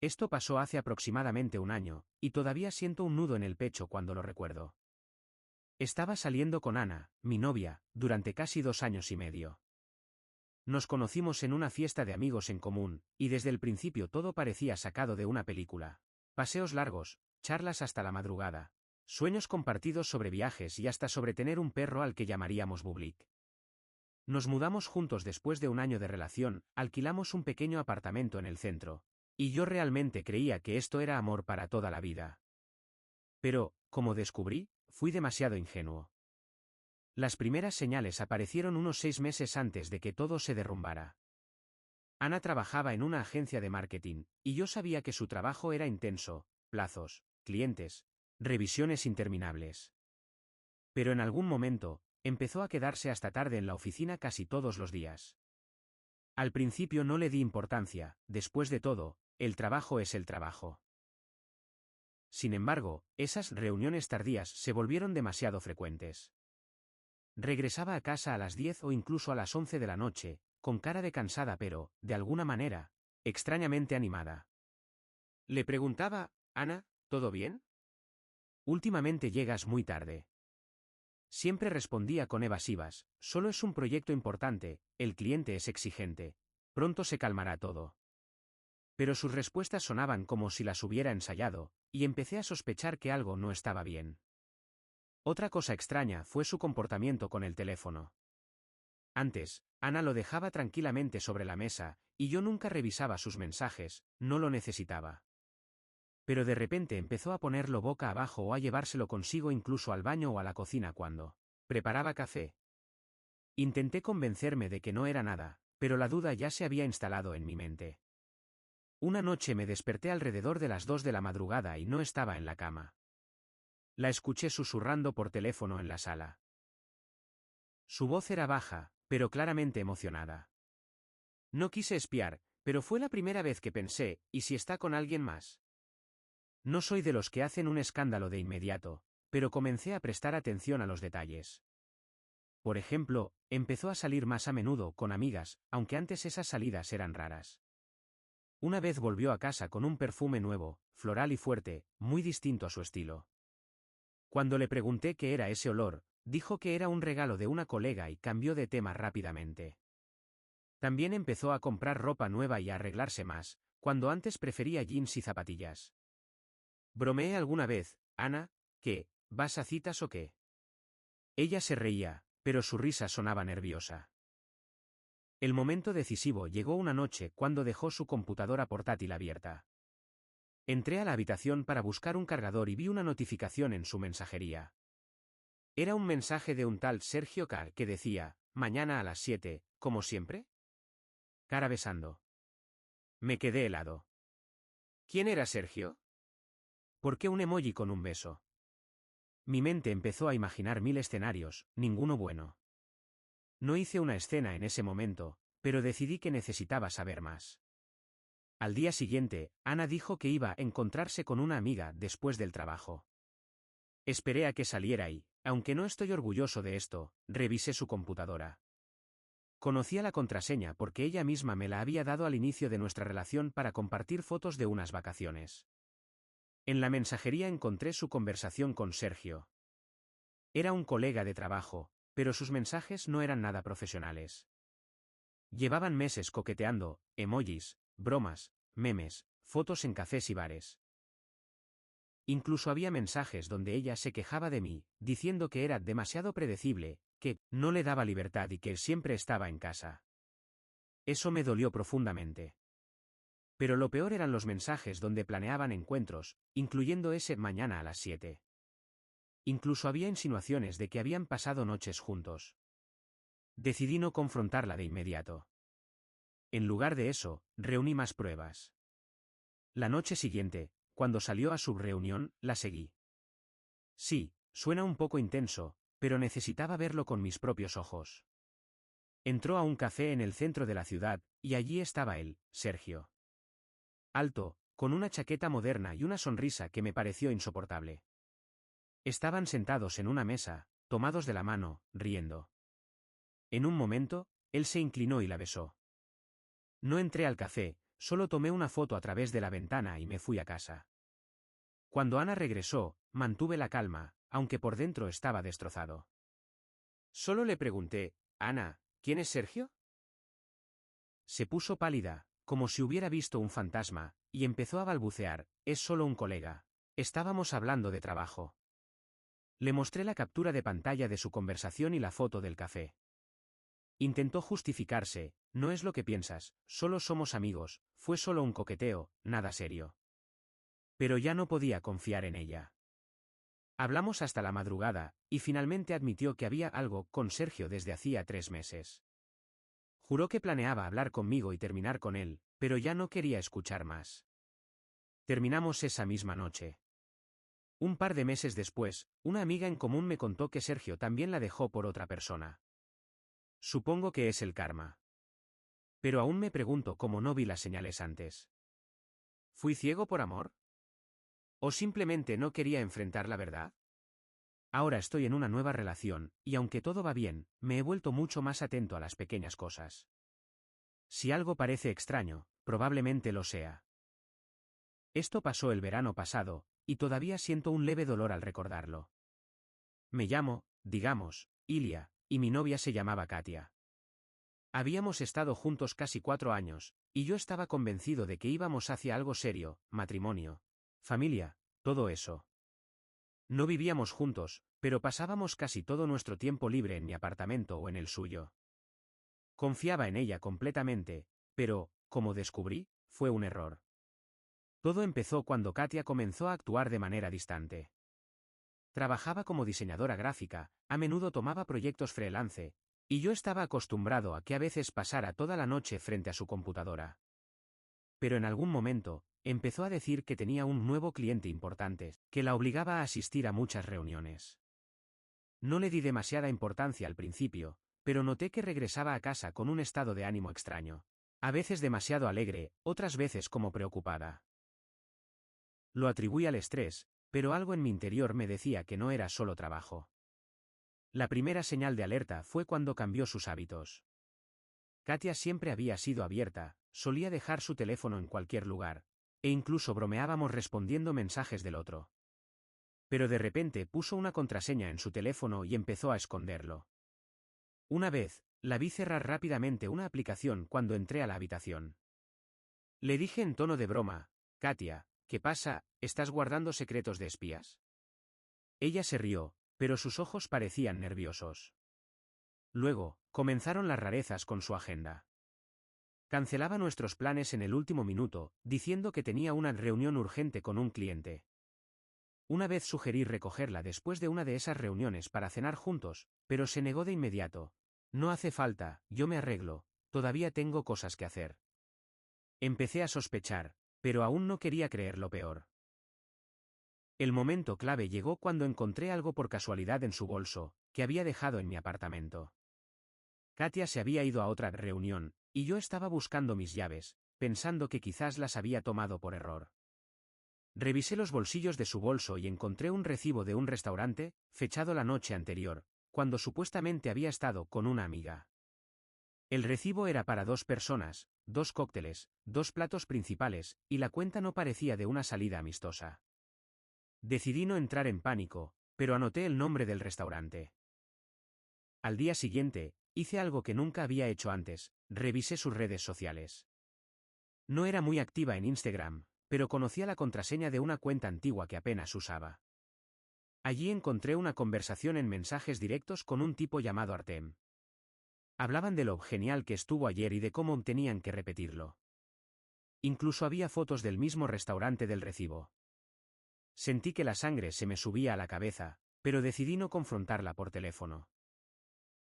Esto pasó hace aproximadamente un año, y todavía siento un nudo en el pecho cuando lo recuerdo. Estaba saliendo con Ana, mi novia, durante casi 2 años y medio. Nos conocimos en una fiesta de amigos en común, y desde el principio todo parecía sacado de una película. Paseos largos, charlas hasta la madrugada, sueños compartidos sobre viajes y hasta sobre tener un perro al que llamaríamos Bublik. Nos mudamos juntos después de un año de relación, alquilamos un pequeño apartamento en el centro, y yo realmente creía que esto era amor para toda la vida. Pero, como descubrí, fui demasiado ingenuo. Las primeras señales aparecieron unos 6 meses antes de que todo se derrumbara. Ana trabajaba en una agencia de marketing, y yo sabía que su trabajo era intenso, plazos, clientes, revisiones interminables. Pero en algún momento, empezó a quedarse hasta tarde en la oficina casi todos los días. Al principio no le di importancia, después de todo, el trabajo es el trabajo. Sin embargo, esas reuniones tardías se volvieron demasiado frecuentes. Regresaba a casa a las 10 o incluso a las 11 de la noche, con cara de cansada pero, de alguna manera, extrañamente animada. Le preguntaba, Ana, ¿todo bien? Últimamente llegas muy tarde. Siempre respondía con evasivas, solo es un proyecto importante, el cliente es exigente, pronto se calmará todo. Pero sus respuestas sonaban como si las hubiera ensayado, y empecé a sospechar que algo no estaba bien. Otra cosa extraña fue su comportamiento con el teléfono. Antes, Ana lo dejaba tranquilamente sobre la mesa, y yo nunca revisaba sus mensajes, no lo necesitaba. Pero de repente empezó a ponerlo boca abajo o a llevárselo consigo incluso al baño o a la cocina cuando preparaba café. Intenté convencerme de que no era nada, pero la duda ya se había instalado en mi mente. Una noche me desperté alrededor de las 2 de la madrugada y no estaba en la cama. La escuché susurrando por teléfono en la sala. Su voz era baja, pero claramente emocionada. No quise espiar, pero fue la primera vez que pensé, ¿y si está con alguien más? No soy de los que hacen un escándalo de inmediato, pero comencé a prestar atención a los detalles. Por ejemplo, empezó a salir más a menudo con amigas, aunque antes esas salidas eran raras. Una vez volvió a casa con un perfume nuevo, floral y fuerte, muy distinto a su estilo. Cuando le pregunté qué era ese olor, dijo que era un regalo de una colega y cambió de tema rápidamente. También empezó a comprar ropa nueva y a arreglarse más, cuando antes prefería jeans y zapatillas. Bromeé alguna vez, Ana, ¿qué, vas a citas o qué? Ella se reía, pero su risa sonaba nerviosa. El momento decisivo llegó una noche cuando dejó su computadora portátil abierta. Entré a la habitación para buscar un cargador y vi una notificación en su mensajería. Era un mensaje de un tal Sergio K. que decía, mañana a las 7, como siempre. Cara besando. Me quedé helado. ¿Quién era Sergio? ¿Por qué un emoji con un beso? Mi mente empezó a imaginar 1000 escenarios, ninguno bueno. No hice una escena en ese momento, pero decidí que necesitaba saber más. Al día siguiente, Ana dijo que iba a encontrarse con una amiga después del trabajo. Esperé a que saliera y, aunque no estoy orgulloso de esto, revisé su computadora. Conocía la contraseña porque ella misma me la había dado al inicio de nuestra relación para compartir fotos de unas vacaciones. En la mensajería encontré su conversación con Sergio. Era un colega de trabajo, pero sus mensajes no eran nada profesionales. Llevaban meses coqueteando, emojis, bromas, memes, fotos en cafés y bares. Incluso había mensajes donde ella se quejaba de mí, diciendo que era demasiado predecible, que no le daba libertad y que siempre estaba en casa. Eso me dolió profundamente. Pero lo peor eran los mensajes donde planeaban encuentros, incluyendo ese mañana a las 7. Incluso había insinuaciones de que habían pasado noches juntos. Decidí no confrontarla de inmediato. En lugar de eso, reuní más pruebas. La noche siguiente, cuando salió a su reunión, la seguí. Sí, suena un poco intenso, pero necesitaba verlo con mis propios ojos. Entró a un café en el centro de la ciudad, y allí estaba él, Sergio. Alto, con una chaqueta moderna y una sonrisa que me pareció insoportable. Estaban sentados en una mesa, tomados de la mano, riendo. En un momento, él se inclinó y la besó. No entré al café, solo tomé una foto a través de la ventana y me fui a casa. Cuando Ana regresó, mantuve la calma, aunque por dentro estaba destrozado. Solo le pregunté, Ana, ¿quién es Sergio? Se puso pálida, como si hubiera visto un fantasma, y empezó a balbucear, es solo un colega. Estábamos hablando de trabajo. Le mostré la captura de pantalla de su conversación y la foto del café. Intentó justificarse, no es lo que piensas, solo somos amigos, fue solo un coqueteo, nada serio. Pero ya no podía confiar en ella. Hablamos hasta la madrugada, y finalmente admitió que había algo con Sergio desde hacía 3 meses. Juró que planeaba hablar conmigo y terminar con él, pero ya no quería escuchar más. Terminamos esa misma noche. Un par de meses después, una amiga en común me contó que Sergio también la dejó por otra persona. Supongo que es el karma. Pero aún me pregunto cómo no vi las señales antes. ¿Fui ciego por amor? ¿O simplemente no quería enfrentar la verdad? Ahora estoy en una nueva relación, y aunque todo va bien, me he vuelto mucho más atento a las pequeñas cosas. Si algo parece extraño, probablemente lo sea. Esto pasó el verano pasado, y todavía siento un leve dolor al recordarlo. Me llamo, digamos, Ilia, y mi novia se llamaba Katia. Habíamos estado juntos casi 4 años, y yo estaba convencido de que íbamos hacia algo serio, matrimonio, familia, todo eso. No vivíamos juntos, pero pasábamos casi todo nuestro tiempo libre en mi apartamento o en el suyo. Confiaba en ella completamente, pero, como descubrí, fue un error. Todo empezó cuando Katia comenzó a actuar de manera distante. Trabajaba como diseñadora gráfica, a menudo tomaba proyectos freelance, y yo estaba acostumbrado a que a veces pasara toda la noche frente a su computadora. Pero en algún momento, empezó a decir que tenía un nuevo cliente importante, que la obligaba a asistir a muchas reuniones. No le di demasiada importancia al principio, pero noté que regresaba a casa con un estado de ánimo extraño. A veces demasiado alegre, otras veces como preocupada. Lo atribuí al estrés, pero algo en mi interior me decía que no era solo trabajo. La primera señal de alerta fue cuando cambió sus hábitos. Katia siempre había sido abierta, solía dejar su teléfono en cualquier lugar, e incluso bromeábamos respondiendo mensajes del otro. Pero de repente puso una contraseña en su teléfono y empezó a esconderlo. Una vez, la vi cerrar rápidamente una aplicación cuando entré a la habitación. Le dije en tono de broma, Katia, ¿qué pasa? ¿Estás guardando secretos de espías? Ella se rió, pero sus ojos parecían nerviosos. Luego, comenzaron las rarezas con su agenda. Cancelaba nuestros planes en el último minuto, diciendo que tenía una reunión urgente con un cliente. Una vez sugerí recogerla después de una de esas reuniones para cenar juntos, pero se negó de inmediato. No hace falta, yo me arreglo, todavía tengo cosas que hacer. Empecé a sospechar, pero aún no quería creer lo peor. El momento clave llegó cuando encontré algo por casualidad en su bolso, que había dejado en mi apartamento. Katia se había ido a otra reunión, y yo estaba buscando mis llaves, pensando que quizás las había tomado por error. Revisé los bolsillos de su bolso y encontré un recibo de un restaurante, fechado la noche anterior, cuando supuestamente había estado con una amiga. El recibo era para 2 personas, 2 cócteles, 2 platos principales, y la cuenta no parecía de una salida amistosa. Decidí no entrar en pánico, pero anoté el nombre del restaurante. Al día siguiente, hice algo que nunca había hecho antes, revisé sus redes sociales. No era muy activa en Instagram, pero conocía la contraseña de una cuenta antigua que apenas usaba. Allí encontré una conversación en mensajes directos con un tipo llamado Artem. Hablaban de lo genial que estuvo ayer y de cómo tenían que repetirlo. Incluso había fotos del mismo restaurante del recibo. Sentí que la sangre se me subía a la cabeza, pero decidí no confrontarla por teléfono.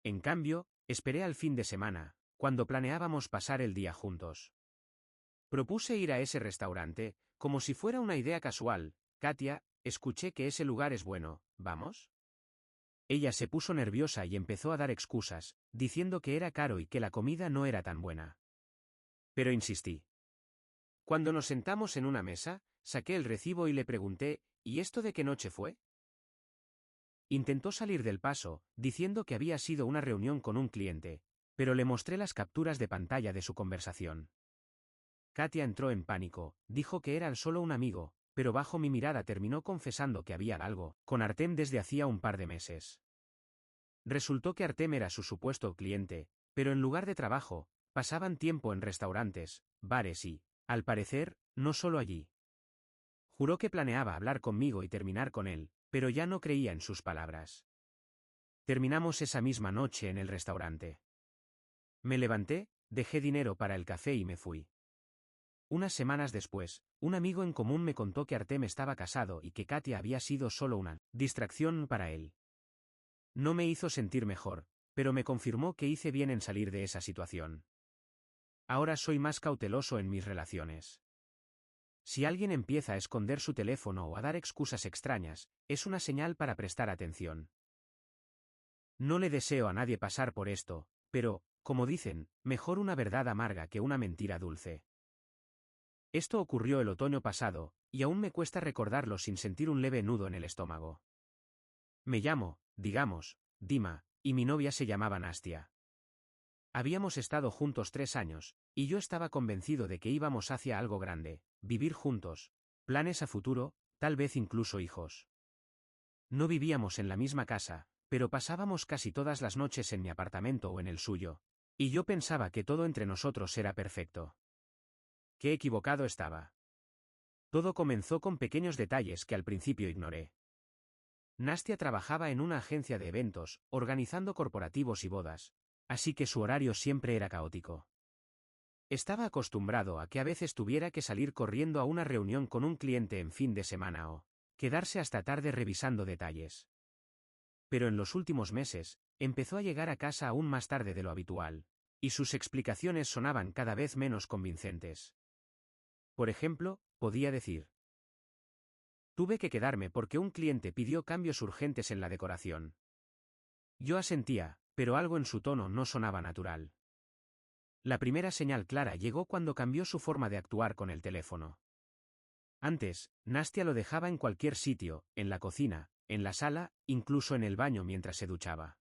En cambio, esperé al fin de semana, cuando planeábamos pasar el día juntos. Propuse ir a ese restaurante, como si fuera una idea casual. Katia, escuché que ese lugar es bueno, ¿vamos? Ella se puso nerviosa y empezó a dar excusas, diciendo que era caro y que la comida no era tan buena. Pero insistí. Cuando nos sentamos en una mesa, saqué el recibo y le pregunté, ¿y esto de qué noche fue? Intentó salir del paso, diciendo que había sido una reunión con un cliente, pero le mostré las capturas de pantalla de su conversación. Katia entró en pánico, dijo que era solo un amigo, pero bajo mi mirada terminó confesando que había algo con Artem desde hacía un par de meses. Resultó que Artem era su supuesto cliente, pero en lugar de trabajo, pasaban tiempo en restaurantes, bares y, al parecer, no solo allí. Juró que planeaba hablar conmigo y terminar con él, pero ya no creía en sus palabras. Terminamos esa misma noche en el restaurante. Me levanté, dejé dinero para el café y me fui. Unas semanas después, un amigo en común me contó que Artem estaba casado y que Katia había sido solo una distracción para él. No me hizo sentir mejor, pero me confirmó que hice bien en salir de esa situación. Ahora soy más cauteloso en mis relaciones. Si alguien empieza a esconder su teléfono o a dar excusas extrañas, es una señal para prestar atención. No le deseo a nadie pasar por esto, pero, como dicen, mejor una verdad amarga que una mentira dulce. Esto ocurrió el otoño pasado, y aún me cuesta recordarlo sin sentir un leve nudo en el estómago. Me llamo, digamos, Dima, y mi novia se llamaba Nastia. Habíamos estado juntos 3 años, y yo estaba convencido de que íbamos hacia algo grande, vivir juntos, planes a futuro, tal vez incluso hijos. No vivíamos en la misma casa, pero pasábamos casi todas las noches en mi apartamento o en el suyo, y yo pensaba que todo entre nosotros era perfecto. Qué equivocado estaba. Todo comenzó con pequeños detalles que al principio ignoré. Nastia trabajaba en una agencia de eventos, organizando corporativos y bodas, así que su horario siempre era caótico. Estaba acostumbrado a que a veces tuviera que salir corriendo a una reunión con un cliente en fin de semana o quedarse hasta tarde revisando detalles. Pero en los últimos meses, empezó a llegar a casa aún más tarde de lo habitual, y sus explicaciones sonaban cada vez menos convincentes. Por ejemplo, podía decir: tuve que quedarme porque un cliente pidió cambios urgentes en la decoración. Yo asentía, pero algo en su tono no sonaba natural. La primera señal clara llegó cuando cambió su forma de actuar con el teléfono. Antes, Nastia lo dejaba en cualquier sitio, en la cocina, en la sala, incluso en el baño mientras se duchaba.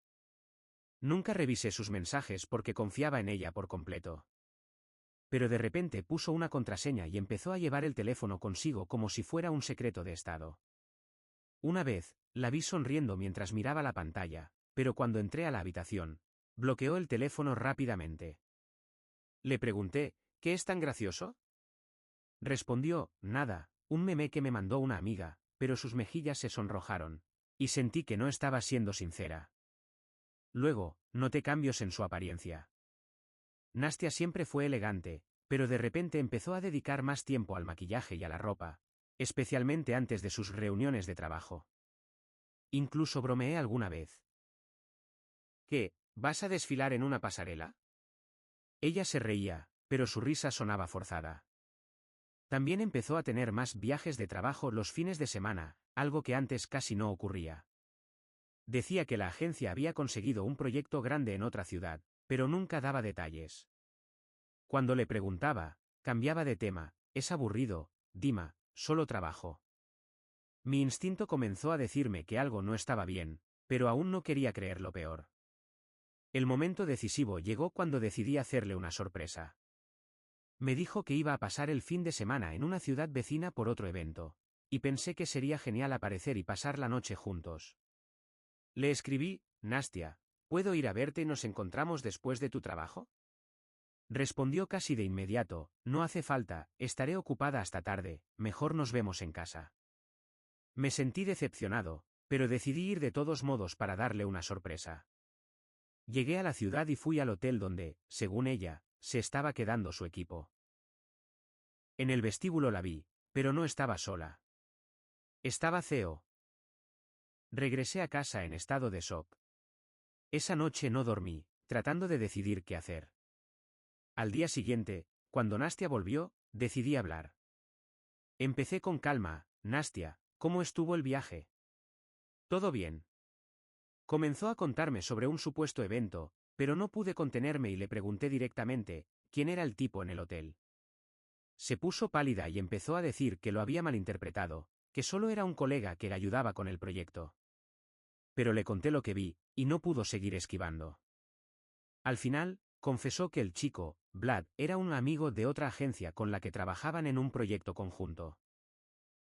Nunca revisé sus mensajes porque confiaba en ella por completo. Pero de repente puso una contraseña y empezó a llevar el teléfono consigo como si fuera un secreto de estado. Una vez, la vi sonriendo mientras miraba la pantalla, pero cuando entré a la habitación, bloqueó el teléfono rápidamente. Le pregunté: ¿qué es tan gracioso? Respondió: nada, un meme que me mandó una amiga, pero sus mejillas se sonrojaron, y sentí que no estaba siendo sincera. Luego, noté cambios en su apariencia. Nastia siempre fue elegante, pero de repente empezó a dedicar más tiempo al maquillaje y a la ropa, especialmente antes de sus reuniones de trabajo. Incluso bromeé alguna vez: ¿qué, vas a desfilar en una pasarela? Ella se reía, pero su risa sonaba forzada. También empezó a tener más viajes de trabajo los fines de semana, algo que antes casi no ocurría. Decía que la agencia había conseguido un proyecto grande en otra ciudad, pero nunca daba detalles. Cuando le preguntaba, cambiaba de tema: es aburrido, Dima, solo trabajo. Mi instinto comenzó a decirme que algo no estaba bien, pero aún no quería creer lo peor. El momento decisivo llegó cuando decidí hacerle una sorpresa. Me dijo que iba a pasar el fin de semana en una ciudad vecina por otro evento, y pensé que sería genial aparecer y pasar la noche juntos. Le escribí: Nastia, ¿puedo ir a verte y nos encontramos después de tu trabajo? Respondió casi de inmediato: no hace falta, estaré ocupada hasta tarde, mejor nos vemos en casa. Me sentí decepcionado, pero decidí ir de todos modos para darle una sorpresa. Llegué a la ciudad y fui al hotel donde, según ella, se estaba quedando su equipo. En el vestíbulo la vi, pero no estaba sola. Estaba Theo. Regresé a casa en estado de shock. Esa noche no dormí, tratando de decidir qué hacer. Al día siguiente, cuando Nastia volvió, decidí hablar. Empecé con calma: Nastia, ¿cómo estuvo el viaje? ¿Todo bien? Comenzó a contarme sobre un supuesto evento, pero no pude contenerme y le pregunté directamente: ¿quién era el tipo en el hotel? Se puso pálida y empezó a decir que lo había malinterpretado, que solo era un colega que le ayudaba con el proyecto. Pero le conté lo que vi, y no pudo seguir esquivando. Al final, Confesó que el chico, Vlad, era un amigo de otra agencia con la que trabajaban en un proyecto conjunto.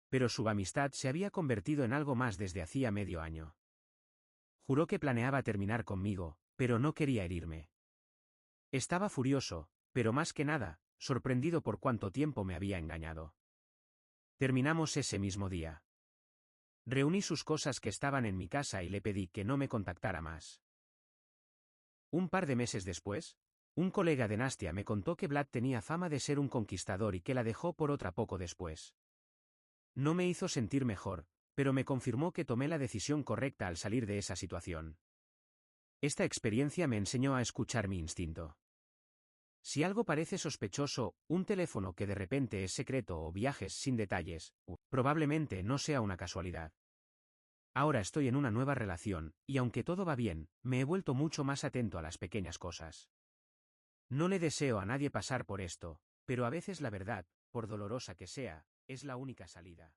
Pero su amistad se había convertido en algo más desde hacía medio año. Juró que planeaba terminar conmigo, pero no quería herirme. Estaba furioso, pero más que nada, sorprendido por cuánto tiempo me había engañado. Terminamos ese mismo día. Reuní sus cosas que estaban en mi casa y le pedí que no me contactara más. Un par de meses después, un colega de Nastia me contó que Vlad tenía fama de ser un conquistador y que la dejó por otra poco después. No me hizo sentir mejor, pero me confirmó que tomé la decisión correcta al salir de esa situación. Esta experiencia me enseñó a escuchar mi instinto. Si algo parece sospechoso, un teléfono que de repente es secreto o viajes sin detalles, probablemente no sea una casualidad. Ahora estoy en una nueva relación, y aunque todo va bien, me he vuelto mucho más atento a las pequeñas cosas. No le deseo a nadie pasar por esto, pero a veces la verdad, por dolorosa que sea, es la única salida.